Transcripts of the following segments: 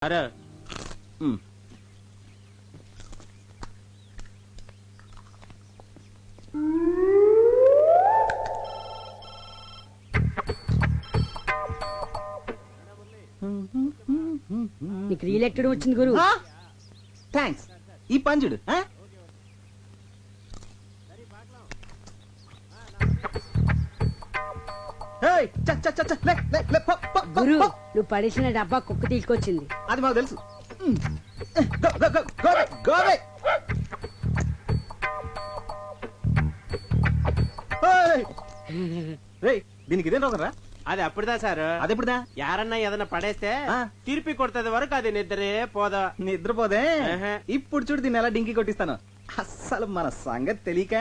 అరే నీకు రీఎలెక్టెడ్ వచ్చింది గురు. థ్యాంక్స్. ఈ పంజుడు గురు నువ్వు పడేసిన డబ్బా కుక్క తీసుకొచ్చింది. అది మాకు తెలుసు. దీనికి ఇదేం రోగరా? అది అప్పుడుదా సార్. అది ఎప్పుడుదా? యారన్నా ఏదన్నా పడేస్తే తిరిపి కొడుతుంది వరకు అది నిద్రే పోదా. నిద్రపోదే. ఇప్పుడు చూడు దీన్ని ఎలా డింకి కొట్టిస్తాను. అస్సలు మన సంగతి తెలియక.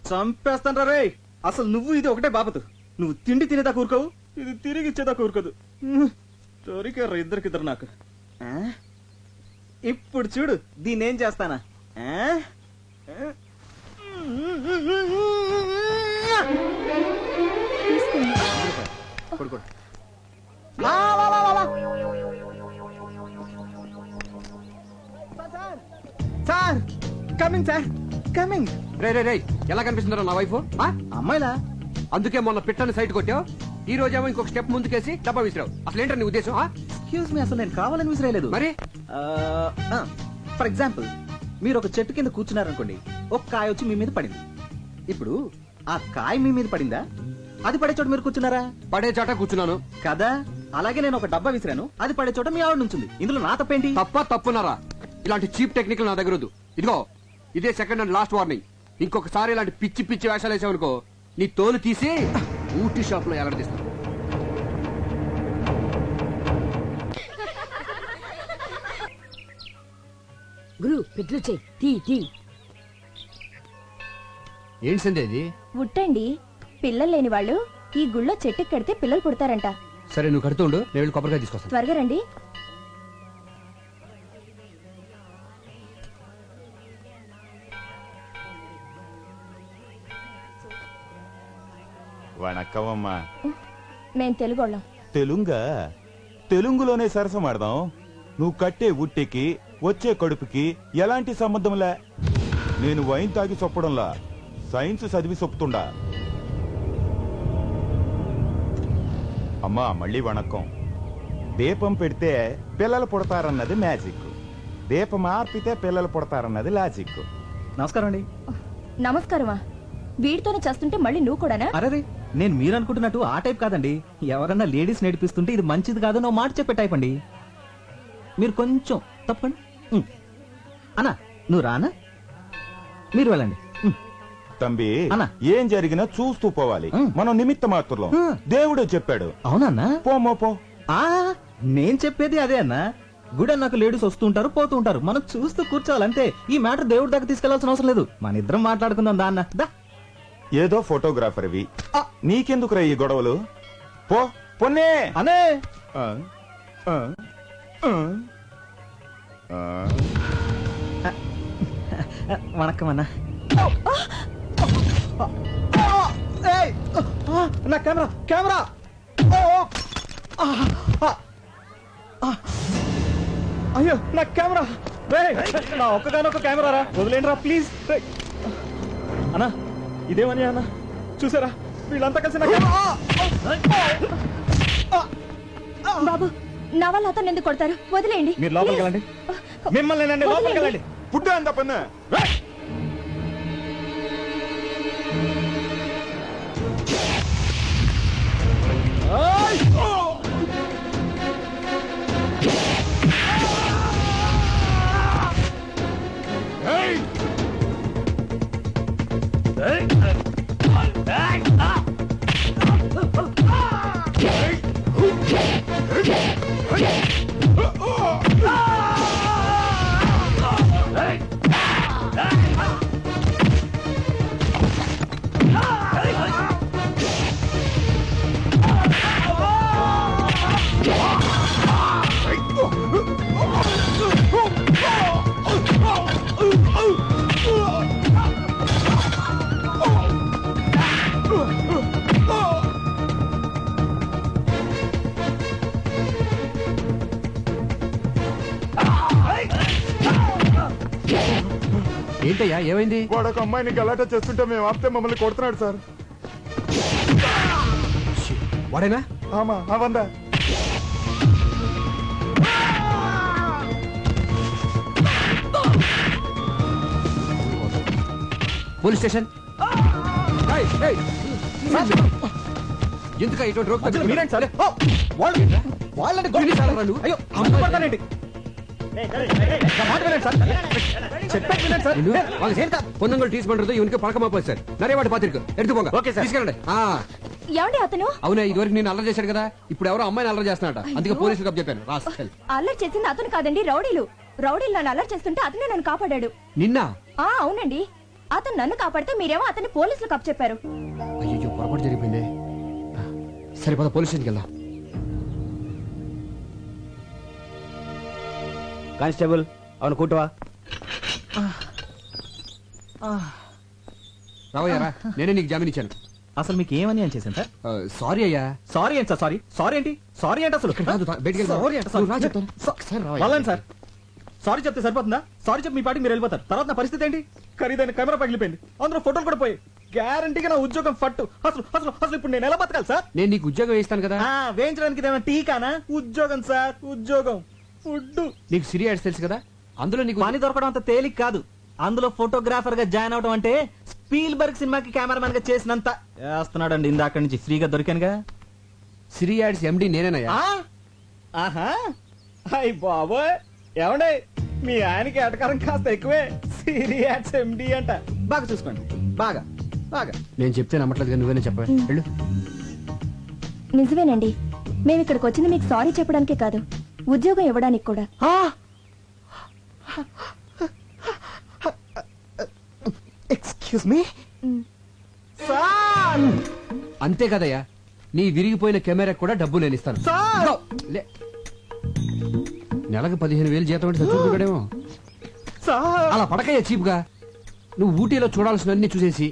చంపేస్తాను రే. అసలు నువ్వు ఇది ఒకటే బాపతు. నువ్వు తిండి తినేదా కూరుకోవు, ఇది తిరిగి ఇచ్చేదా కూరుకోదు. దొరికారు ఇద్దరికిద్దరు నాకు. ఇప్పుడు చూడు దీన్ని ఏం చేస్తానా. Sir coming sir coming. రే రే రే ఎలా కనిపిస్తుందో నా వైఫ్? అమ్మాయిలా? అందుకే మొన్న పిట్టని సైట్ కొట్టావు, ఈ రోజేమో ఇంకొక స్టెప్ ముందుకేసి డబ్బా విసిరావు. అసలు ఏంటో నీ ఉద్దేశం? ఎక్స్క్యూజ్ మీ, అసలు నేను కావాలని విసిరేయలేదు. మరి ఫర్ ఎగ్జాంపుల్ మీరు ఒక చెట్టు కింద కూర్చున్నారనుకోండి, ఒక కాయ వచ్చి మీ మీద పడింది. ఇప్పుడు ఆ కాయ మీ మీద పడిందా, అది పడే చోట మీరు కూర్చున్నారా? పడే చోట కూర్చున్నాను కదా. అలాగే నేను ఒక డబ్బా విసిరాను, అది పడే చోట మీ ఆవిడ నుంచింది. ఇందులో నా తప్పేంటి? తప్పున్నారా? ఇలాంటి చీప్ టెక్నిక్ నా దగ్గర వద్దు. ఇదిగో ఇదే సెకండ్ అండ్ లాస్ట్ వార్నింగ్. ఇంకొకసారి ఇలాంటి పిచ్చి పిచ్చి వేషాలు వేసావనుకో, నీ తోలు తీసి ఊటీ షాప్ లో ఎలాడదీస్తాను. గురు పెట్లు చెయ్యి. తీ తీ. ఏంటి సందే ఇది? ఉట్టండి. పిల్లలు లేని వాళ్ళు ఈ గుళ్ళో చెట్టుకి కడితే పిల్లలు పుడతారంట. సరే నువ్వు కడుతూ ఉండు, నేను వెళ్ళి కొబ్బరికాయ తీసుకొస్తాను. త్వరగా రండి. వణక్కమమ్మా. మేం తెలుగోళ్ళం. తెలుంగా? తెలుగులోనే సరసమాడదాం. నువ్వు కట్టే ఉట్టికి వచ్చే కడుపుకి ఎలాంటి సంబంధంలే. నేను వైన్ తాగి చొప్పడంలా సైన్స్ చదివి చొప్పుతుండా. అమ్మా మళ్ళీ వణక్కం. దీపం పెడితే పిల్లలు పుడతారన్నది మ్యాజిక్, దీపం ఆర్పితే పిల్లలు పుడతారన్నది లాజిక్. నమస్కారం అండి. నమస్కారమా? వీడితోనే చేస్తుంటే మళ్ళీ నువ్వు కూడానా? అరే నేను మీరు అనుకుంటున్నట్టు ఆ టైప్ కాదండి. ఎవరన్నా లేడీస్ నేర్పిస్తుంటే ఇది మంచిది కాదని ఓ మాట చెప్పే టైప్ అండి. మీరు కొంచెం తప్పండి. అన్నా నువ్వు రానా, మీరు వెళ్ళండి. తంబి అన్నా. ఏం జరిగినా చూస్తూ పోవాలి. మనం నిమిత్త మాత్రం. దేవుడే చెప్పాడు. అవునన్నా? పోమో పో. నేను చెప్పేది అదే అన్నా. గుడి అన్నాక లేడీస్ వస్తూ ఉంటారు పోతూ ఉంటారు, మనం చూస్తూ కూర్చోవాలంతే. ఈ మ్యాటర్ దేవుడి దగ్గర తీసుకెళ్లాల్సిన అవసరం లేదు. మన ఇద్దరం మాట్లాడుకుందాం దా అన్న. దా. ఏదో ఫోటోగ్రాఫర్వి, నీకెందుకురా ఈ గొడవలు? పో పొన్నే అనే. వణక్కం అన్నా. నా కెమెరా కెమెరా. అయ్యో నా కెమెరా. నా ఒక్కగానొక్క కెమెరా రా, వదిలేండి రా ప్లీజ్. అన్నా ఇదేమని అన్న చూసారా, వీళ్ళంతా కలిసి బాబు నా వల్ల అతను ఎందుకు కొడతారు? వదిలేయండి. మీరు లోపలికి వెళ్ళండి. మిమ్మల్ని లోపలికి వెళ్ళండి. పుట్ట అంత పన్న Hey! ఏంటయ్యా ఏమైంది? వాడు ఒక అమ్మాయిని గలాటా చేస్తుంటే మేము ఆపితే మమ్మల్ని కొడుతున్నాడు సార్. వాడేనా? ఆమా అవందా పోలీస్ స్టేషన్. ఎందుక ఇటువంటి రోగ్ మీరేంటి సార్? వాళ్ళంటే అయ్యో పడతానండి. పొన్నంగల్ టీస్ పண்றது ఇవనికి పழக்கமா போய் சார் நிறைய வாட்டி பாத்திருக்கு எடுத்து போங்க. Okay sir. తీసుకెళ్ళండి. ఏమండి అతను అవునే ఇదివరకు నేను అల్లరి చేశాడు కదా, ఇప్పుడు ఎవరో అమ్మాయిని అల్లరి చేస్తున్నాడ, అందుకే పోలీసులకు అప్ చెప్పాను. రాస్కెల్. అల్లరి చేసింది అతను కాదండి, రౌడీలు నన్ను అల్లరి చేస్తుంటే అతనే నన్ను కాపాడాడు. నిన్న? అవునండి, అతను నన్ను కాపాడితే మీరేమో అతన్ని పోలీసులకు అప్ చెప్పారు. అయ్యో పొరపాటు జరిగిపోయింది. సరే పద పోలీస్ స్టేషన్కి వెళ్దాం. కానిస్టేబుల్ అవును కూటవా. రావయ్యారా, నేనే నీకు జామీన్ ఇచ్చాను. అసలు మీకు ఏమని అని చేశాను సార్? సారీ అయ్యా. సారీ ఏంటి సార్? సారీ ఏంటి? సారీ ఏంటి అసలు? కాదు, బయటికి వెళ్దాం. సారీ అంటే నువ్వు రా చెప్తాను. సార్ రావయ్యా. వాళ్ళని సార్ సారీ చెప్తే సరిపోతుందా? సారీ చెప్పి మీ పాటికి మీరు వెళ్ళిపోతారు. తర్వాత నా పరిస్థితి ఏంటి? ఖరీదైన కెమెరా పగిలిపోయింది, అందులో ఫోటోలు కూడా పోయి, గ్యారంటీగా నా ఉద్యోగం ఫట్టు. అసలు అసలు అసలు ఇప్పుడు నేను ఎలా బతకాలి సార్? నేను నీకు ఉద్యోగం వేస్తాను కదా. వేయించడానికి ఇదేమైనా టీకానా? ఉద్యోగం సార్, ఉద్యోగం. ఫుడ్ నీకు సిరి యాడ్స్ తెలుసు కదా, అందులో నీకు పని దొరకడం అంత తేలిక కాదు. అందులో ఫోటోగ్రాఫర్ గా జాయిన్ అవడం అంటే స్పీల్బర్గ్ సినిమాకి కెమెరామెన్ గా చేసినంత చేస్తున్నాడండి. ఇందాక నుంచి ఫ్రీగా దొరికానుగా. సిరి యాడ్స్ ఎండి నేనేనయ్యా. ఆహా అయ్ బాబోయ్, ఏమండే మీ ఆయనకి ఎటకారం కాస్త ఎక్కువే. సీరియస్ ఎండి అంట. బాగా చూసుకోండి, బాగా బాగా. నేను చెప్తే నమ్మట్లేదు, నువ్వేనే చెప్పా. వెళ్ళు. నిజమేనండి, మేము ఇక్కడికి వచ్చింది మీకు సారీ చెప్పడానికే కాదు, ఉద్యోగం ఇవ్వడానికి కూడా. Excuse me sir. అంతే కదయ్యా, నీ విరిగిపోయిన కెమెరా కూడా డబ్బు నేను ఇస్తాను. సార్ లే. నెలకు 15,000 జీతం అంటే చచ్చుకుంటాడేమో. సార్ అలా పడకయ్యా చీప్ గా. నువ్వు ఊటీలో చూడాల్సినవన్నీ చూసేసి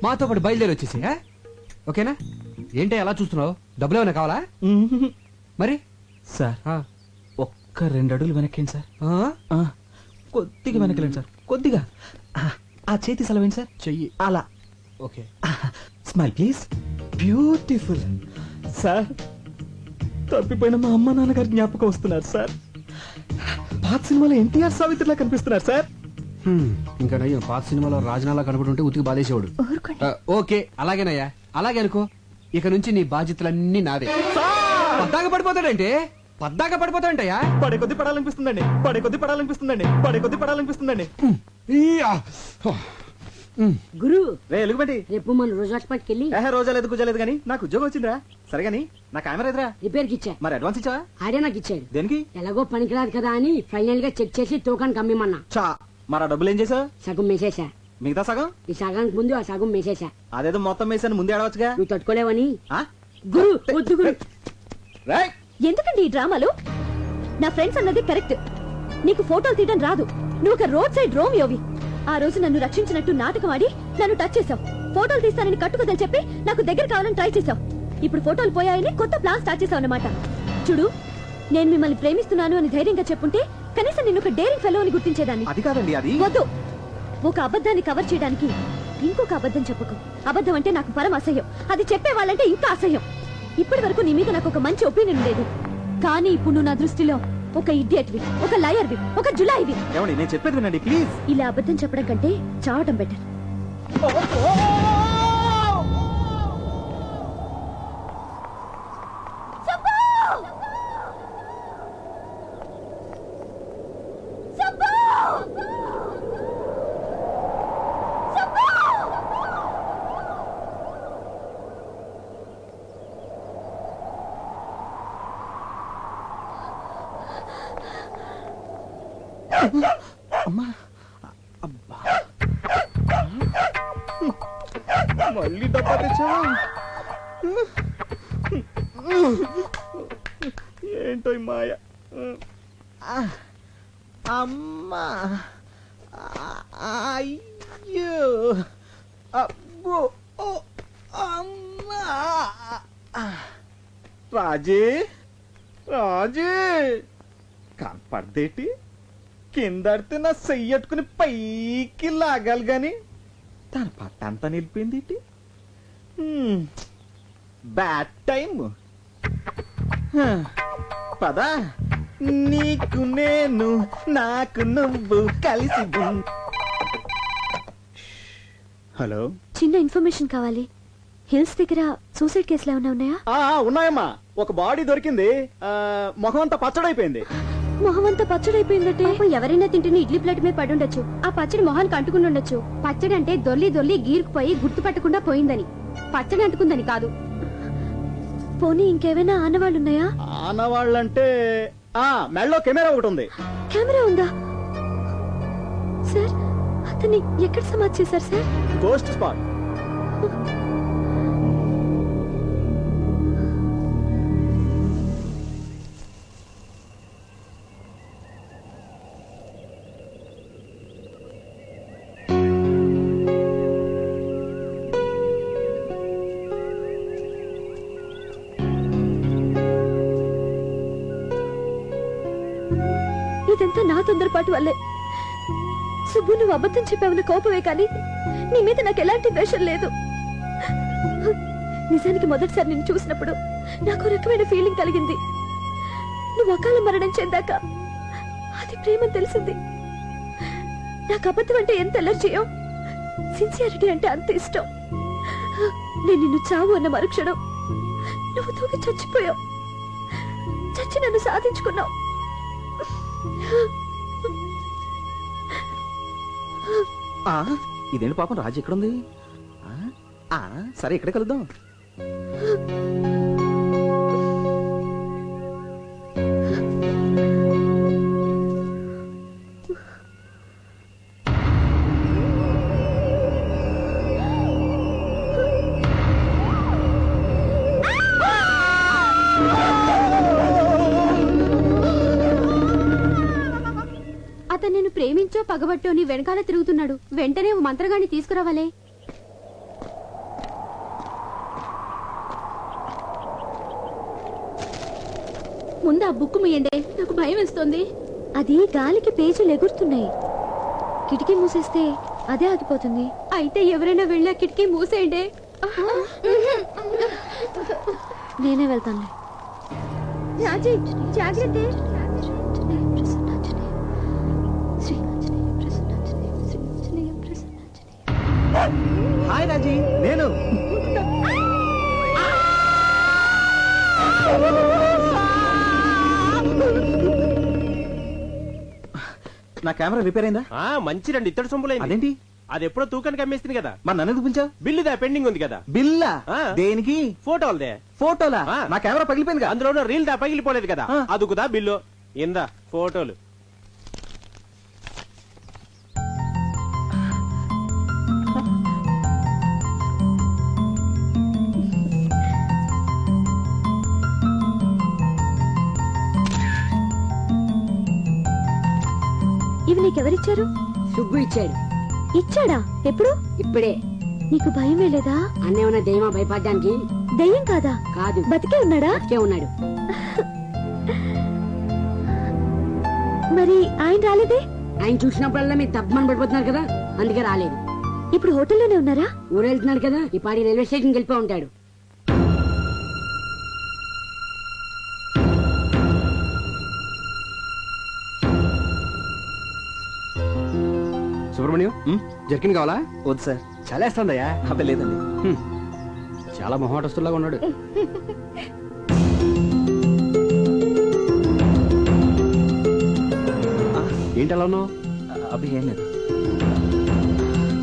మాతో పాటు బయలుదేరి వచ్చేసి, ఓకేనా? ఏంటి అలా చూస్తున్నావు? డబ్బులు ఏమైనా కావాలా? మరి సార్ ఒక్క 2 అడుగులు వెనక్కేండి సార్. కొద్దిగా వెనకలేండి సార్, కొద్దిగా. ఆ చేతి సెలవేండి సార్. చెయ్యి అలా. Okay. Smile please. Beautiful. Sir తప్పిపోయిన మా అమ్మ నాన్నగారి జ్ఞాపకం వస్తున్నారు సార్. పాత సినిమాలో ఎన్టీఆర్ సావిత్రిలా కనిపిస్తున్నారు సార్. ఇంకా నయ్యో, పాత సినిమాలో రాజనాలా కనబడుంటే ఉతికి బాధేసేవాడు. ఓకే అలాగేనయ్యా, అలాగే అనుకో. ఇక నుంచి నీ బాధ్యతలన్నీ నాదే. పద్దాక పడిపోతాడంటే పడే కొద్ది పడాలనిపిస్తుందండి, పడే కొద్ది పడాలనిపిస్తుందండి, పడే కొద్ది పడాలనిపిస్తుందండి. గురు రే ఎలుగుబంటి, రేపు మన రోజు హాస్పిటల్కి వెళ్ళి రోజా లేదు కుజలేదు కానీ నాకు ఉద్యోగం వచ్చిందిరా. సరే గానీ నా కెమెరా ఎదురా. రిపేర్ కి ఇచ్చా. మరి అడ్వాన్స్ ఇచ్చావా? ఆడే నాకు ఇచ్చాడు. దేనికి? ఎలాగో పనికిరాదు కదా అని ఫైనల్ గా చెక్ చేసి తూకానికి అమ్మిమన్నా. చా మరి ఆ డబ్బులు ఏం చేసావు? సగం మేసేసా. మిగతా సగం? ఈ సగానికి ముందు ఆ సగం మేసేసా. అదేదో మొత్తం వేసాను ముందే అడవచ్చుగా. నువ్వు తట్టుకోలేవని. ఆ? గురు వద్దు గురు. రేయ్! ఎందుకండి ఈ డ్రామాలు? నా ఫ్రెండ్స్ అన్నది కరెక్ట్, నీకు ఫోటోలు తీయడం రాదు. నువ్వు ఒక రోడ్ సైడ్ రోమియోవి. ఆ రోజు నన్ను రక్షించినట్టు నాటకం ఆడి నన్ను టచ్ చేసావు. ఫోటోలు తీస్తానని కట్టుకుదని చెప్పి నాకు దగ్గర కావాలని ట్రై చేసావు. ఇప్పుడు ఫోటోలు పోయాయని కొత్త ప్లాన్ స్టార్ట్ చేసావు అన్నమాట. చూడు, నేను మిమ్మల్ని ప్రేమిస్తున్నాను అని ధైర్యంగా చెప్పుంటే కనీసం నిన్ను ఒక డేరింగ్ ఫెలో అని గుర్తించేదాన్ని. అది కాదండి, అది వద్దు. ఒక అబద్ధాన్ని కవర్ చేయడానికి ఇంకొక అబద్ధం చెప్పకు. అబద్ధం అంటే నాకు పరమ అసహ్యం, అది చెప్పే వాళ్ళంటే ఇంకా అసహ్యం. ఇప్పటి వరకు నీ మీద నాకు ఒక మంచి ఒపీనియన్ ఉండేది, కానీ ఇప్పుడు నువ్వు నా దృష్టిలో ఒక ఇడియట్వి, ఒక లయర్వి, ఒక జులాయివి. ఏమండి నేను చెప్పేది వినండి ప్లీజ్. ఇలా అబద్ధం చెప్పడం కంటే చావటం బెటర్. అమ్మా అబ్బా, మళ్ళీ డబ్బా తెచ్చావా? ఏంటో ఈ మాయ. అమ్మా అయ్యో అబ్బో అమ్మా. రాజీ రాజీ కనపడదేటి? కిందడితే నా చెయ్యట్టుకుని పైకి లాగాలి గాని తన పట్టంతా నిలిపింది ఇటు. Bad time. పదా నీకు నేను నాకు నువ్వు కలిసి హలో, చిన్న ఇన్ఫర్మేషన్ కావాలి. హిల్స్ దగ్గర సూసైడ్ కేసులు ఏమైనా ఉన్నాయా? ఉన్నాయమ్మా. ఒక బాడీ దొరికింది. మొహం అంతా పచ్చడైపోయింది. మొహం అంతా పచ్చడైపోయిందంటే ఎవరైనా తింటున్న ఇడ్లీ ప్లేట్ మీద పడి ఉండొచ్చు. ఆ పచ్చడి మొహానికి అంటుకుని ఉండొచ్చు. పచ్చడి అంటే దొల్లి దొల్లి గీరుకుపోయి గుర్తుపట్టకుండా పోయిందని, పచ్చడి అంటుకుందని కాదు. పోనీ ఇంకేమైనా ఆనవాళ్ళు ఉన్నాయా? ఆనవాళ్ళంటే మెడలో కెమెరా ఒకటి ఉంది. కెమెరా ఉందా సార్? అతన్ని ఎక్కడ సమాధి చేశారు సార్? Ghost spot. ఇదంతా నా తొందరపాటు వల్లే. సుబ్బు, నువ్వు అబద్ధం చెప్పావన్న కోపమే కానీ నీ మీద నాకు ఎలాంటి ద్వేషం లేదు. నిజానికి మొదటిసారి నిన్ను చూసినప్పుడు నాకు రకమైన ఫీలింగ్ కలిగింది. నువ్వు అకాల మరణం చెందాక అది ప్రేమని తెలిసింది. నాకు అబద్ధం అంటే ఎంత ఎలర్జీయో, సిన్సియారిటీ అంటే అంత ఇష్టం. నేను నిన్ను చావు అన్న మరుక్షణం నువ్వు తూగి చచ్చిపోయావు. చచ్చి నన్ను సాధించుకున్నావు. ఇదేంటి పాపం, రాజు ఎక్కడుంది? సరే, ఇక్కడే కలుద్దాం. అతను నేను ప్రేమించో పగబట్టో నీ వెనకాల తిరుగుతున్నాడు. వెంటనే ఓ మంత్రగాన్ని తీసుకురావాలే. ముందు ఆ బుక్ మీయండి, నాకు భయం వేస్తుంది. అది గాలికి పేజీలు ఎగురుతున్నాయి. కిటికీ మూసేస్తే అదే ఆగిపోతుంది. అయితే ఎవరైనా వెళ్ళి ఆ కిటికీ మూసేయండి. నేనే వెళ్తాను. జాగ్రత్త. హాయ్ రాజీ, నేను. నా కెమెరా రిపేర్ అయిందా? మంచి రండి, ఇత్తడి సొమ్ములైంది. అదేంటి? అది ఎప్పుడో తూకానికి అమ్మేస్తుంది కదా. మరి నన్ను ఎందుకు పిలిచావు? బిల్లుదా పెండింగ్ ఉంది కదా. బిల్లా? దేనికి? ఫోటోలదే. ఫోటోలా? నా కెమెరా పగిలిపోయింది. అందులో రీల్ దా పగిలిపోలేదు కదా, అదుకుదా బిల్లు. ఇందా ఫోటోలు. ఇవి నీకెవరిచ్చారు? సుబ్బు ఇచ్చాడు. ఇచ్చాడా? ఎప్పుడు? ఇప్పుడే. నీకు భయం వేలేదా? అన్నేమన్నా దెయ్యమా భయపడ్డానికి? దెయ్యం కాదా? కాదు. బతికే ఉన్నాడా? బతికే ఉన్నాడు. మరి ఆయన రాలేదే? ఆయన చూసినప్పుడల్లా మీరు తప్పమని పడిపోతున్నారు కదా, అందుకే రాలేదు. ఇప్పుడు హోటల్లోనే ఉన్నారా? ఊరు వెళ్తున్నాడు కదా, ఈ పాడి రైల్వే స్టేషన్కి వెళ్ళిపో ఉంటాడు. సుబ్రహ్మణ్యం, జర్కిన్ కావాలా? వద్దు సార్. చాలా వేస్తుందయ్యా. అబ్బే లేదండి. చాలా మొహమాటస్తులాగా ఉన్నాడు. ఏంటి అలా ఉన్నావు? అబ్బే ఏం లేదు.